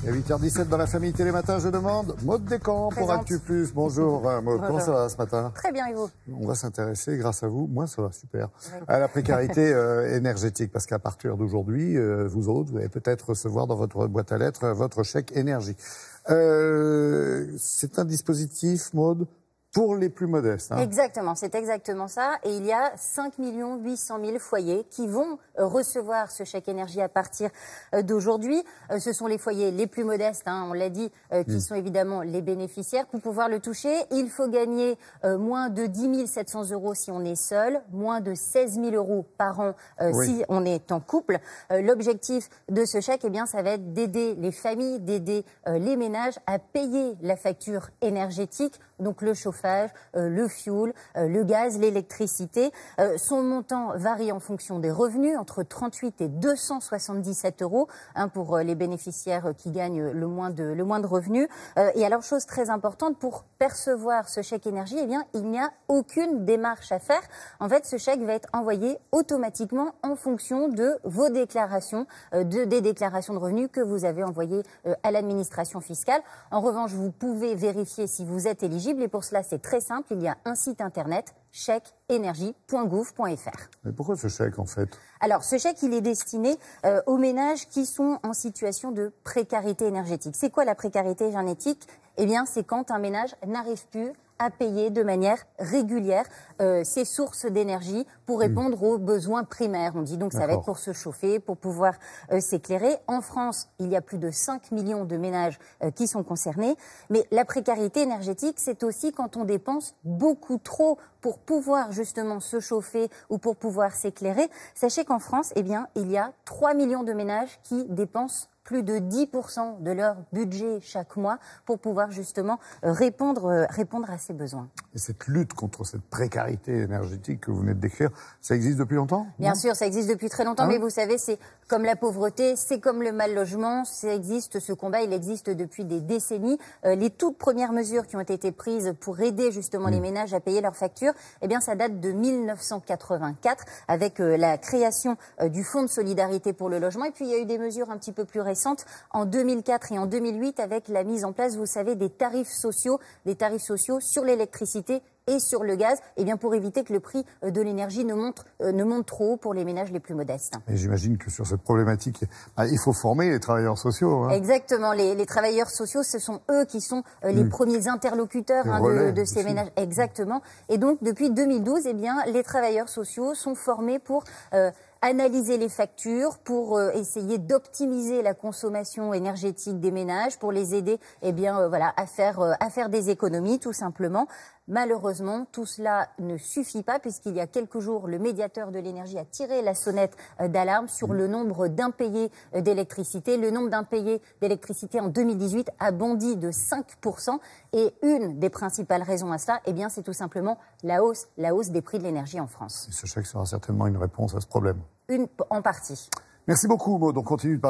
Et 8h17 dans la famille Télématin, je demande Maud Descamps pour Actu Plus. Bonjour Maud, comment ça va ce matin? Très bien, et vous? On va s'intéresser, grâce à vous, moi ça va super, à la précarité énergétique. Parce qu'à partir d'aujourd'hui, vous autres, vous allez peut-être recevoir dans votre boîte à lettres votre chèque énergie. C'est un dispositif, Maud, pour les plus modestes. Hein. Exactement, c'est exactement ça. Et il y a 5 800 000 foyers qui vont recevoir ce chèque énergie à partir d'aujourd'hui. Ce sont les foyers les plus modestes, hein, on l'a dit, qui sont évidemment les bénéficiaires. Pour pouvoir le toucher, il faut gagner moins de 10 700 € si on est seul, moins de 16 000 € par an si on est en couple. L'objectif de ce chèque, eh bien, ça va être d'aider les familles, d'aider les ménages à payer la facture énergétique, donc le chauffage, le fioul, le gaz, l'électricité. Son montant varie en fonction des revenus, entre 38 et 277 € hein, pour les bénéficiaires qui gagnent le moins de revenus. Et alors, chose très importante, pour percevoir ce chèque énergie, eh bien, il n'y a aucune démarche à faire. En fait, ce chèque va être envoyé automatiquement en fonction de vos déclarations, des déclarations de revenus que vous avez envoyées à l'administration fiscale. En revanche, vous pouvez vérifier si vous êtes éligible. Et pour cela, c'est très simple. Il y a un site internet, chèqueenergie.gouv.fr. Mais pourquoi ce chèque, en fait? Alors, ce chèque, il est destiné aux ménages qui sont en situation de précarité énergétique. C'est quoi la précarité énergétique? Eh bien, c'est quand un ménage n'arrive plus à payer de manière régulière ses sources d'énergie pour répondre aux besoins primaires. On dit donc ça va être pour se chauffer, pour pouvoir s'éclairer. En France, il y a plus de 5 millions de ménages qui sont concernés. Mais la précarité énergétique, c'est aussi quand on dépense beaucoup trop pour pouvoir justement se chauffer ou pour pouvoir s'éclairer. Sachez qu'en France, eh bien, il y a 3 millions de ménages qui dépensent plus de 10% de leur budget chaque mois pour pouvoir justement répondre à ces besoins. Et cette lutte contre cette précarité énergétique que vous venez de décrire, ça existe depuis longtemps? Bien sûr, ça existe depuis très longtemps, mais vous savez, c'est comme la pauvreté, c'est comme le mal logement, ce combat, il existe depuis des décennies. Les toutes premières mesures qui ont été prises pour aider justement les ménages à payer leurs factures, eh bien, ça date de 1984 avec la création du Fonds de solidarité pour le logement. Et puis, il y a eu des mesures un petit peu plus récentes en 2004 et en 2008 avec la mise en place, vous savez, des tarifs sociaux sur l'électricité et sur le gaz, eh bien pour éviter que le prix de l'énergie ne monte trop haut pour les ménages les plus modestes. Et j'imagine que sur cette problématique, il faut former les travailleurs sociaux. Hein. Exactement, les travailleurs sociaux, ce sont eux qui sont les premiers interlocuteurs de ces ménages. Exactement. Et donc depuis 2012, eh bien les travailleurs sociaux sont formés pour analyser les factures, pour essayer d'optimiser la consommation énergétique des ménages, pour les aider à faire des économies tout simplement. Malheureusement, tout cela ne suffit pas puisqu'il y a quelques jours, le médiateur de l'énergie a tiré la sonnette d'alarme sur le nombre d'impayés d'électricité. Le nombre d'impayés d'électricité en 2018 a bondi de 5%. Et une des principales raisons à cela, eh bien, c'est tout simplement la hausse des prix de l'énergie en France. Et ce chèque sera certainement une réponse à ce problème. En partie. Merci beaucoup, Maud. On continue de parler.